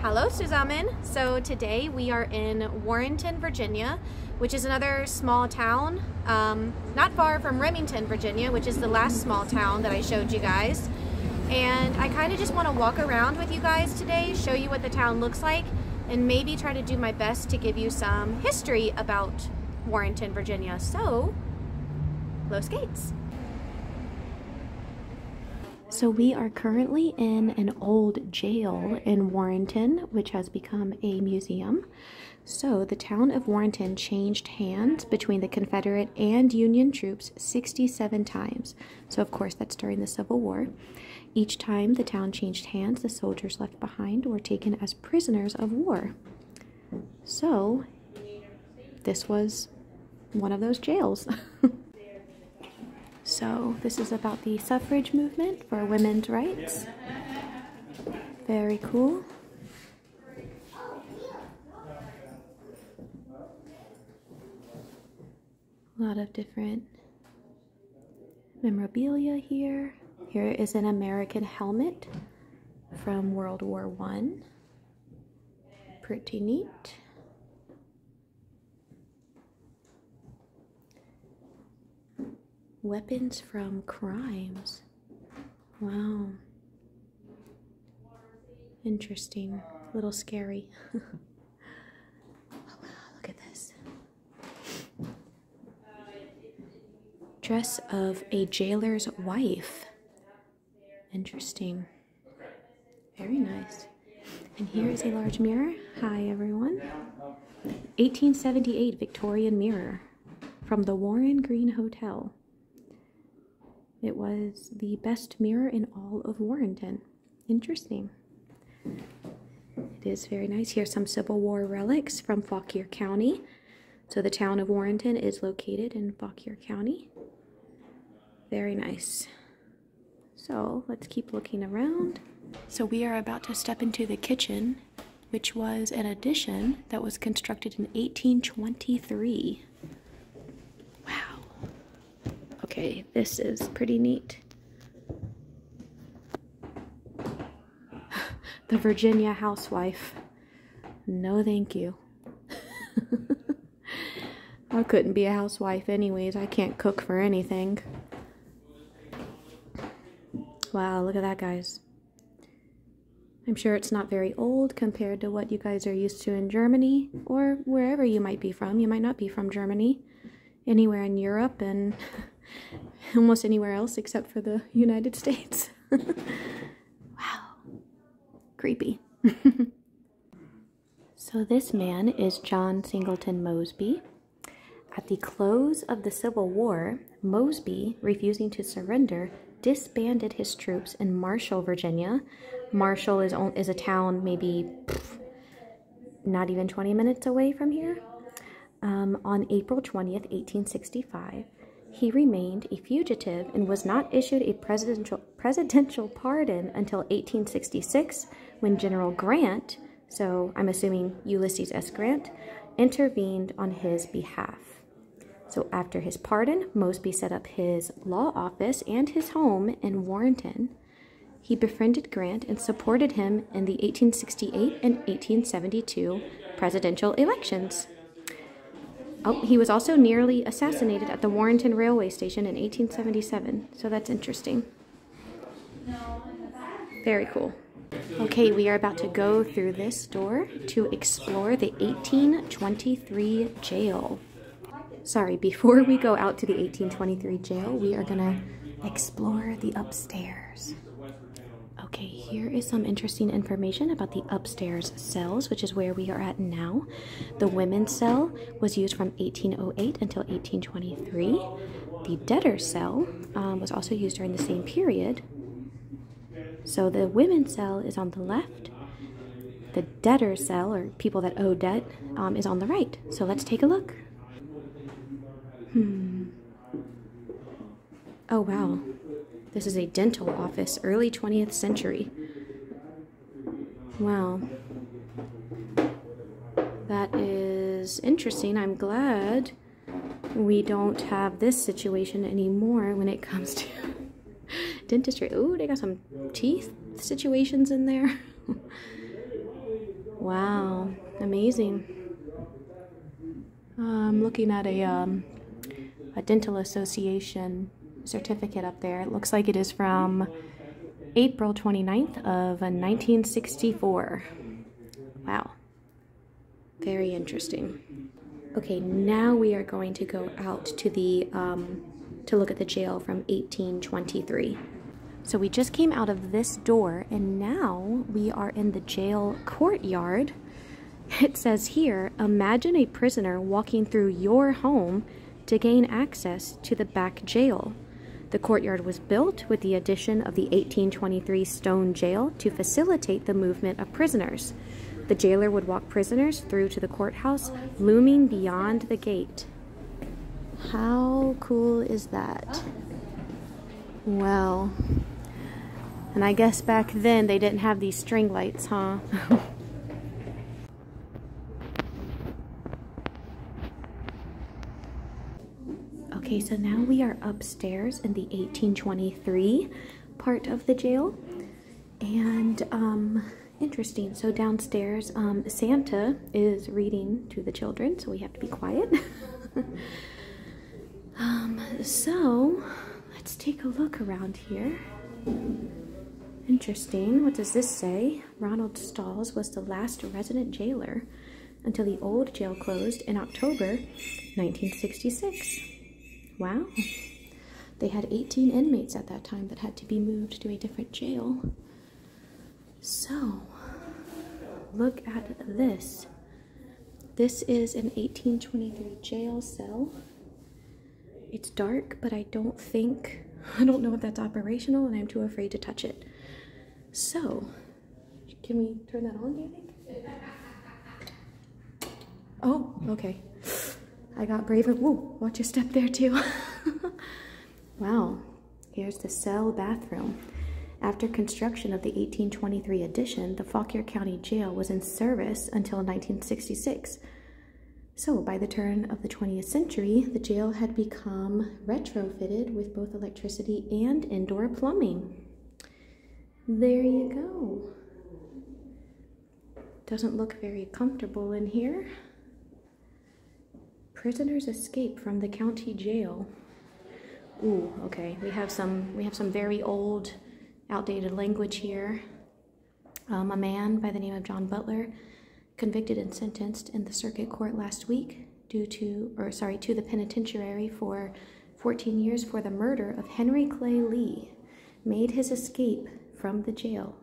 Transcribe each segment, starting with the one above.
Hello zusammen! So today we are in Warrenton, Virginia, which is another small town, not far from Remington, Virginia, which is the last small town that I showed you guys. And I kind of just want to walk around with you guys today, show you what the town looks like, and maybe try to do my best to give you some history about Warrenton, Virginia. So, los gates! So we are currently in an old jail in Warrenton, which has become a museum. So the town of Warrenton changed hands between the Confederate and Union troops 67 times. So of course that's during the Civil War. Each time the town changed hands, the soldiers left behind were taken as prisoners of war. So this was one of those jails. So this is about the suffrage movement for women's rights. Very cool. A lot of different memorabilia here. Here is an American helmet from World War I. Pretty neat. Weapons from crimes. Wow. Interesting. A little scary. Oh wow, look at this. Dress of a jailer's wife. Interesting. Very nice. And here is a large mirror. Hi everyone. 1878 Victorian mirror from the Warren Green Hotel. It was the best mirror in all of Warrenton. Interesting. It is very nice. Here's some Civil War relics from Fauquier County. So the town of Warrenton is located in Fauquier County. Very nice. So let's keep looking around. So we are about to step into the kitchen, which was an addition that was constructed in 1823. Okay, this is pretty neat. The Virginia housewife. No, thank you. I couldn't be a housewife anyways. I can't cook for anything. Wow, look at that, guys. I'm sure it's not very old compared to what you guys are used to in Germany or wherever you might be from. You might not be from Germany. Anywhere in Europe and almost anywhere else except for the United States. Wow. Creepy. So this man is John Singleton Mosby. At the close of the Civil War, Mosby, refusing to surrender, disbanded his troops in Marshall, Virginia. Marshall is a town maybe not even 20 minutes away from here. On April 20th, 1865, he remained a fugitive and was not issued a presidential pardon until 1866, when General Grant, so I'm assuming Ulysses S. Grant, intervened on his behalf. So after his pardon, Mosby set up his law office and his home in Warrenton. He befriended Grant and supported him in the 1868 and 1872 presidential elections. Oh, he was also nearly assassinated at the Warrenton railway station in 1877, so that's interesting. Very cool. Okay, we are about to go through this door to explore the 1823 jail. Sorry, before we go out to the 1823 jail, we are gonna explore the upstairs. Okay, here is some interesting information about the upstairs cells, which is where we are at now. The women's cell was used from 1808 until 1823. The debtor's cell was also used during the same period. So the women's cell is on the left. The debtor's cell, or people that owe debt, is on the right. So let's take a look. Oh, wow. This is a dental office, early 20th century. Wow. That is interesting. I'm glad we don't have this situation anymore when it comes to dentistry. Ooh, they got some teeth situations in there. Wow, amazing. I'm looking at a dental association certificate up there. It looks like it is from April 29th of 1964. Wow, very interesting. Okay, now we are going to go out to the to look at the jail from 1823. So we just came out of this door and now we are in the jail courtyard. It says here, imagine a prisoner walking through your home to gain access to the back jail. The courtyard was built with the addition of the 1823 stone jail to facilitate the movement of prisoners. The jailer would walk prisoners through to the courthouse, looming beyond the gate. How cool is that? Well, and I guess back then they didn't have these string lights, huh? Okay, so now we are upstairs in the 1823 part of the jail. And, interesting. So downstairs, Santa is reading to the children, so we have to be quiet. So let's take a look around here. Interesting. What does this say? Ronald Stalls was the last resident jailer until the old jail closed in October 1966. Wow. They had 18 inmates at that time that had to be moved to a different jail. So, look at this. This is an 1823 jail cell. It's dark, but I don't know if that's operational, and I'm too afraid to touch it. So, can we turn that on, do you think? Oh, okay. I got brave and, whoa, watch your step there too. Wow, here's the cell bathroom. After construction of the 1823 addition, the Fauquier County Jail was in service until 1966. So by the turn of the 20th century, the jail had become retrofitted with both electricity and indoor plumbing. There you go. Doesn't look very comfortable in here. Prisoners escape from the county jail. Ooh, okay. We have some very old, outdated language here. A man by the name of John Butler, convicted and sentenced in the circuit court last week to the penitentiary for 14 years for the murder of Henry Clay Lee, made his escape from the jail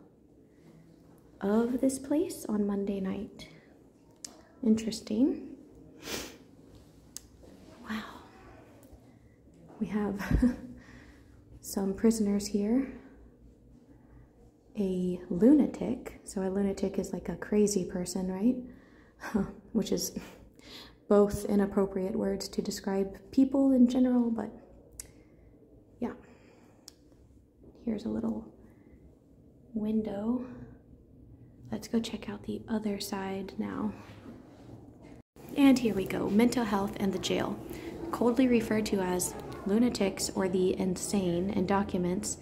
of this place on Monday night. Interesting. Wow. We have some prisoners here. A lunatic. So a lunatic is like a crazy person, right? Which is both inappropriate words to describe people in general, but yeah. Here's a little window. Let's go check out the other side now. And here we go, mental health and the jail. Coldly referred to as lunatics or the insane in documents,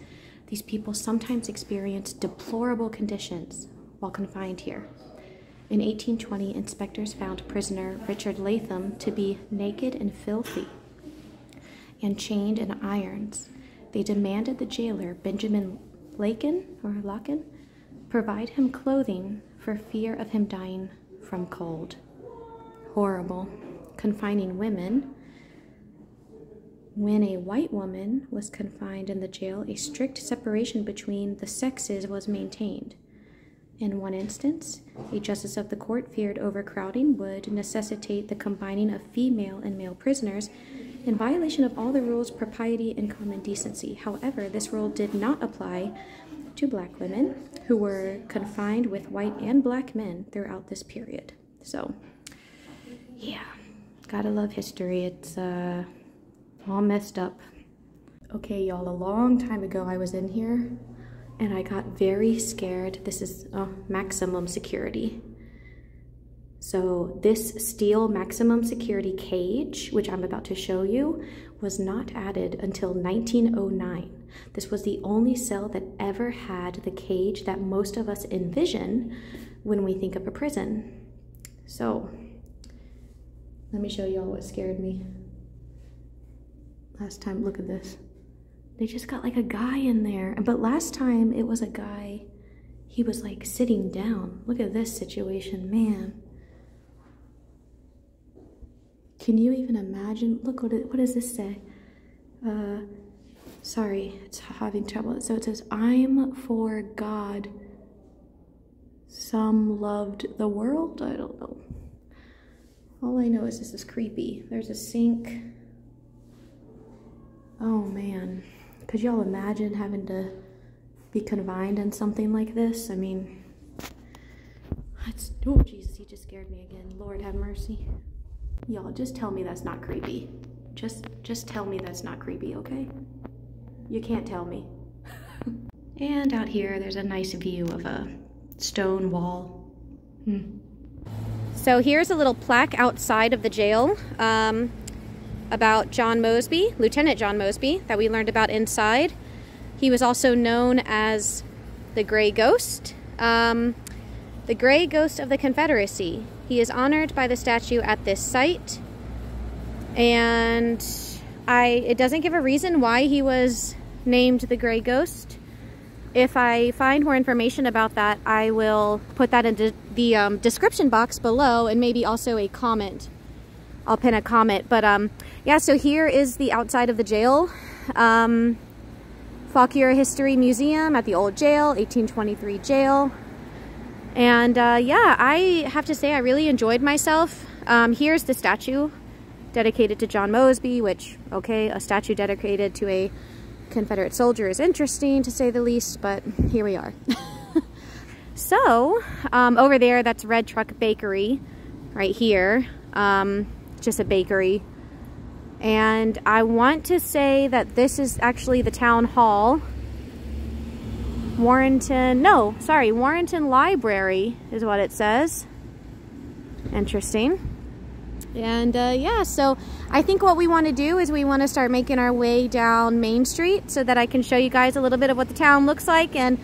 these people sometimes experience deplorable conditions while confined here. In 1820, inspectors found prisoner Richard Latham to be naked and filthy and chained in irons. They demanded the jailer, Benjamin Lakin, provide him clothing for fear of him dying from cold. Horrible. Confining women. When a white woman was confined in the jail, a strict separation between the sexes was maintained. In one instance, a justice of the court feared overcrowding would necessitate the combining of female and male prisoners in violation of all the rules of propriety and common decency. However, this rule did not apply to black women who were confined with white and black men throughout this period. So, yeah, gotta love history. It's all messed up. Okay, y'all, a long time ago I was in here and I got very scared. This is maximum security. So this steel maximum security cage, which I'm about to show you, was not added until 1909. This was the only cell that ever had the cage that most of us envision when we think of a prison. So let me show y'all what scared me. Last time, look at this. They just got like a guy in there. But last time it was a guy, he was like sitting down. Look at this situation, man. Can you even imagine? Look, what does this say? Sorry, it's having trouble. So it says, I'm for God. Some loved the world? I don't know. All I know is this is creepy. There's a sink. Oh man. Could y'all imagine having to be confined in something like this? I mean, oh Jesus, he just scared me again. Lord have mercy. Y'all, just tell me that's not creepy. Just tell me that's not creepy, okay? You can't tell me. And out here, there's a nice view of a stone wall. So here's a little plaque outside of the jail about John Mosby, Lieutenant John Mosby, that we learned about inside. He was also known as the Gray Ghost, the Gray Ghost of the Confederacy. He is honored by the statue at this site, and it doesn't give a reason why he was named the Gray Ghost. If I find more information about that, I will put that into the description box below, and maybe also a comment. I'll pin a comment. But yeah, so here is the outside of the jail. Fauquier History Museum at the old jail, 1823 jail. And yeah, I have to say I really enjoyed myself. Here's the statue dedicated to John Mosby, which, okay, a statue dedicated to a Confederate soldier is interesting, to say the least, but here we are. So, over there, that's Red Truck Bakery, right here. Just a bakery. And I want to say that this is actually the town hall. Warrenton Library is what it says. Interesting. And yeah, so I think what we want to do is we want to start making our way down Main Street so that I can show you guys a little bit of what the town looks like. And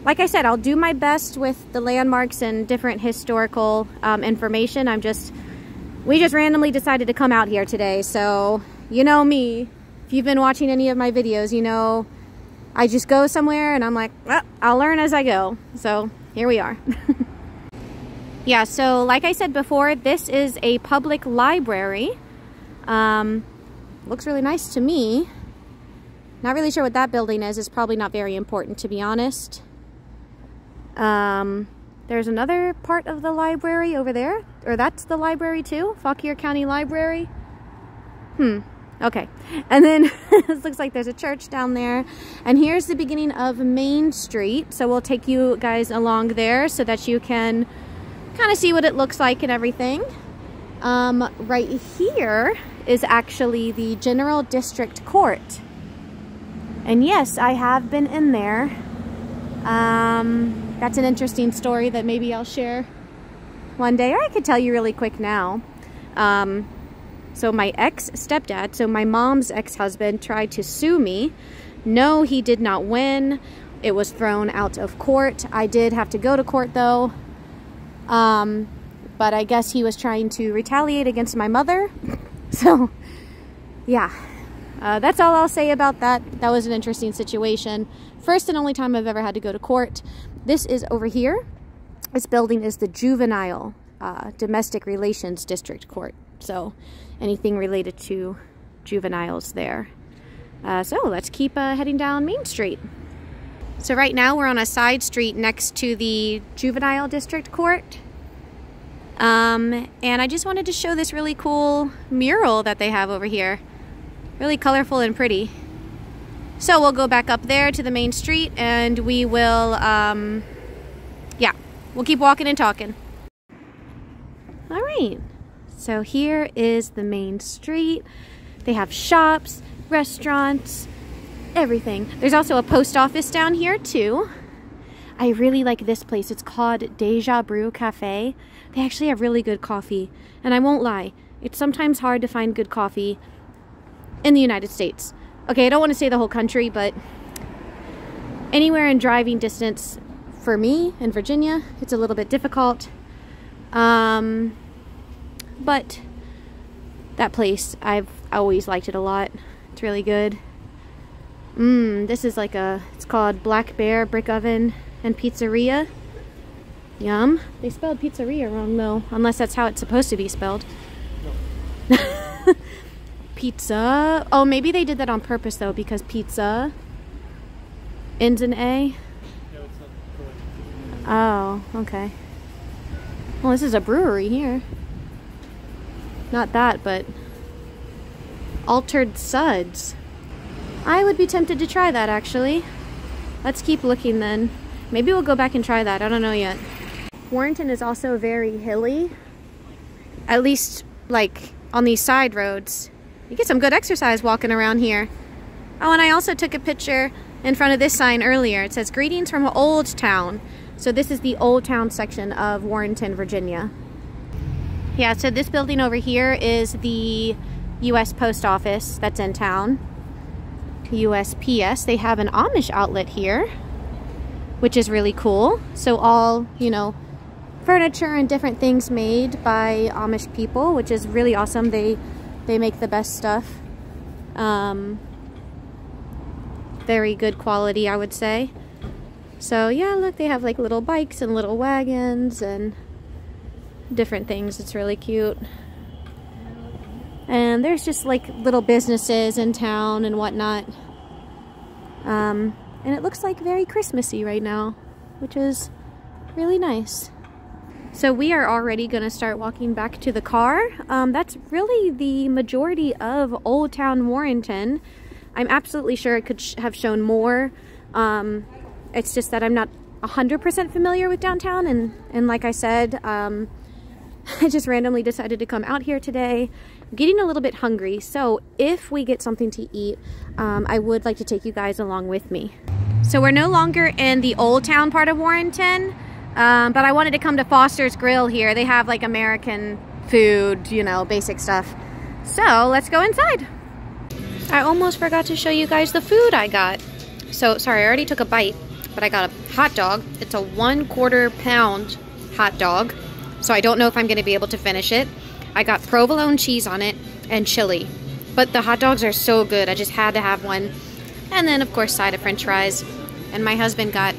like I said, I'll do my best with the landmarks and different historical information. We just randomly decided to come out here today. So, you know me, if you've been watching any of my videos, you know I just go somewhere and I'm like, well, I'll learn as I go. So here we are. Yeah, so like I said before, this is a public library. Looks really nice to me. Not really sure what that building is. It's probably not very important, to be honest. There's another part of the library over there. Or that's the library too? Fauquier County Library. Okay. And then this looks like there's a church down there. And here's the beginning of Main Street. So we'll take you guys along there so that you can kind of see what it looks like and everything. Right here is actually the General District Court. And yes, I have been in there. That's an interesting story that maybe I'll share one day, or I could tell you really quick now. So my ex-stepdad, so my mom's ex-husband, tried to sue me. No, he did not win. It was thrown out of court. I did have to go to court though. But I guess he was trying to retaliate against my mother. So, yeah. That's all I'll say about that. That was an interesting situation. First and only time I've ever had to go to court. This is over here. This building is the Juvenile Domestic Relations District Court. So, anything related to juveniles there. So, let's keep heading down Main Street. So right now we're on a side street next to the Juvenile District Court. And I just wanted to show this really cool mural that they have over here. Really colorful and pretty. So we'll go back up there to the main street and we will, yeah, we'll keep walking and talking. All right, so here is the main street. They have shops, restaurants, everything. There's also a post office down here too. I really like this place. It's called Deja Brew Cafe. They actually have really good coffee. And I won't lie, it's sometimes hard to find good coffee in the United States. Okay, I don't want to say the whole country, but anywhere in driving distance for me in Virginia, it's a little bit difficult. But that place, I've always liked it a lot. It's really good. This is like it's called Black Bear Brick Oven and Pizzeria. Yum. They spelled pizzeria wrong though, unless that's how it's supposed to be spelled. No. Pizza. Oh, maybe they did that on purpose though, because pizza ends in A. Yeah, it's not correct. Oh, okay. Well, this is a brewery here. Not that, but Altered Suds. I would be tempted to try that, actually. Let's keep looking then. Maybe we'll go back and try that. I don't know yet. Warrenton is also very hilly. At least, like, on these side roads. You get some good exercise walking around here. Oh, and I also took a picture in front of this sign earlier. It says, "Greetings from Old Town." So this is the Old Town section of Warrenton, Virginia. Yeah, so this building over here is the U.S. Post Office that's in town. USPS. They have an Amish outlet here, which is really cool. So all, you know, furniture and different things made by Amish people, which is really awesome. They make the best stuff. Very good quality, I would say. So yeah, look, they have like little bikes and little wagons and different things. It's really cute. And there's just like little businesses in town and whatnot. And it looks like very Christmassy right now, which is really nice. So we are already gonna start walking back to the car. That's really the majority of Old Town Warrenton. I'm absolutely sure it could have shown more. It's just that I'm not 100% familiar with downtown, and like I said, I just randomly decided to come out here today. I'm getting a little bit hungry, so if we get something to eat, I would like to take you guys along with me. So we're no longer in the Old Town part of Warrenton, but I wanted to come to Foster's Grill here. They have like American food, you know, basic stuff. So let's go inside. I almost forgot to show you guys the food I got. So, sorry, I already took a bite, but I got a hot dog. It's a 1/4 pound hot dog. So I don't know if I'm going to be able to finish it. I got provolone cheese on it and chili. But the hot dogs are so good, I just had to have one. And then, of course, side of french fries. And my husband got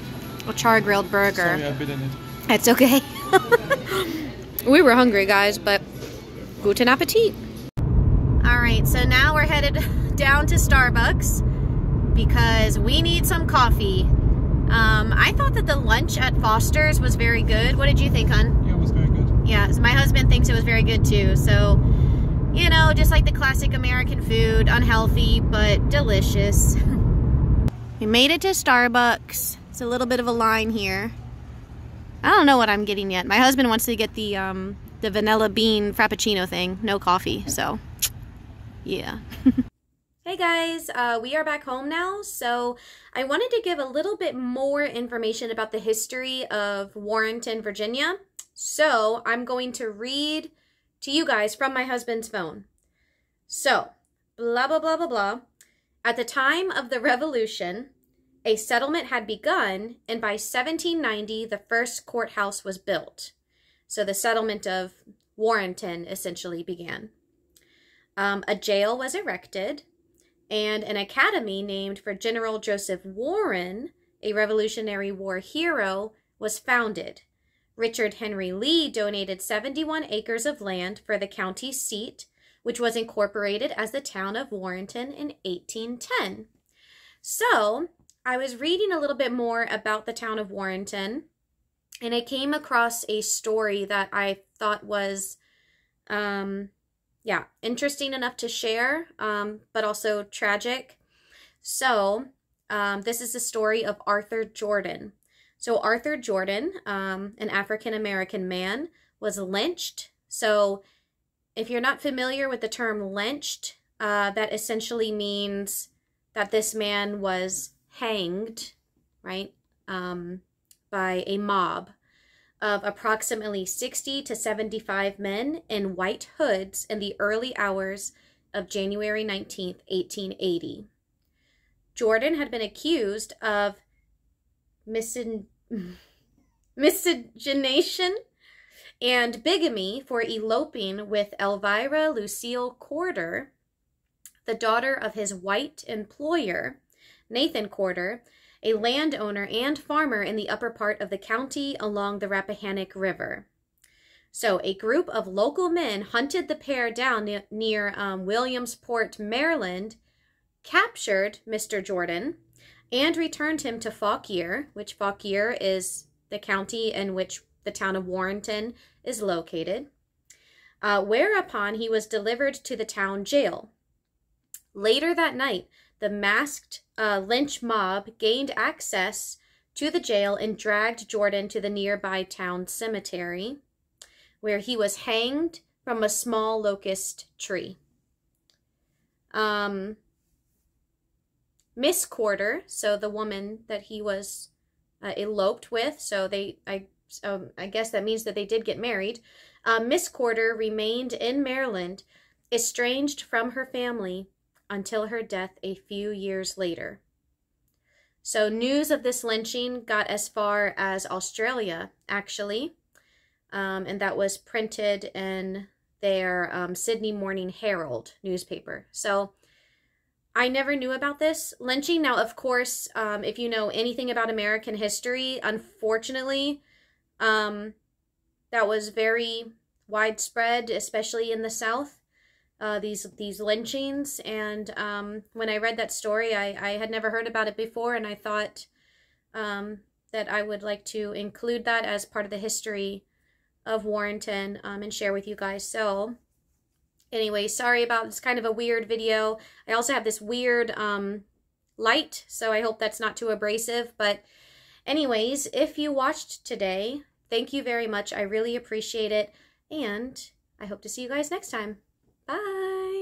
a char-grilled burger. Sorry, I bit in it. It's okay. We were hungry, guys, but guten appetit. Alright, so now we're headed down to Starbucks because we need some coffee. I thought that the lunch at Foster's was very good. What did you think, hon? Yeah, it was very good. Yeah, so my husband thinks it was very good too. So, you know, just like the classic American food, unhealthy, but delicious. We made it to Starbucks. It's a little bit of a line here. I don't know what I'm getting yet. My husband wants to get the vanilla bean frappuccino thing. No coffee, so yeah. Hey guys, we are back home now, so I wanted to give a little bit more information about the history of Warrenton, Virginia. So I'm going to read to you guys from my husband's phone. So, blah, blah, blah, blah, blah. At the time of the Revolution, a settlement had begun, and by 1790, the first courthouse was built. So the settlement of Warrenton essentially began. A jail was erected, and an academy named for General Joseph Warren, a Revolutionary War hero, was founded. Richard Henry Lee donated 71 acres of land for the county seat, which was incorporated as the town of Warrenton in 1810. So, I was reading a little bit more about the town of Warrenton, and I came across a story that I thought was interesting enough to share, but also tragic. So, this is the story of Arthur Jordan. So, Arthur Jordan, an African-American man, was lynched. So, if you're not familiar with the term lynched, that essentially means that this man was hanged, right, by a mob of approximately 60 to 75 men in white hoods in the early hours of January 19th, 1880. Jordan had been accused of miscegenation, and bigamy for eloping with Elvira Lucille Corder, the daughter of his white employer, Nathan Corder, a landowner and farmer in the upper part of the county along the Rappahannock River. So a group of local men hunted the pair down near Williamsport, Maryland, captured Mr. Jordan, and returned him to Fauquier, which Fauquier is the county in which the town of Warrenton is located, whereupon he was delivered to the town jail. Later that night, the masked lynch mob gained access to the jail and dragged Jordan to the nearby town cemetery, where he was hanged from a small locust tree. Miss Corder, so the woman that he was eloped with, so I guess that means that they did get married. Miss Corder remained in Maryland, estranged from her family, until her death a few years later. So news of this lynching got as far as Australia, actually, and that was printed in their Sydney Morning Herald newspaper. So I never knew about this lynching. Now, of course, if you know anything about American history, unfortunately, that was very widespread, especially in the South, these lynchings. And when I read that story, I had never heard about it before, and I thought that I would like to include that as part of the history of Warrenton and share with you guys. So anyway, sorry about this kind of a weird video. I also have this weird light, so I hope that's not too abrasive. But anyways, if you watched today, thank you very much. I really appreciate it, and I hope to see you guys next time. Bye!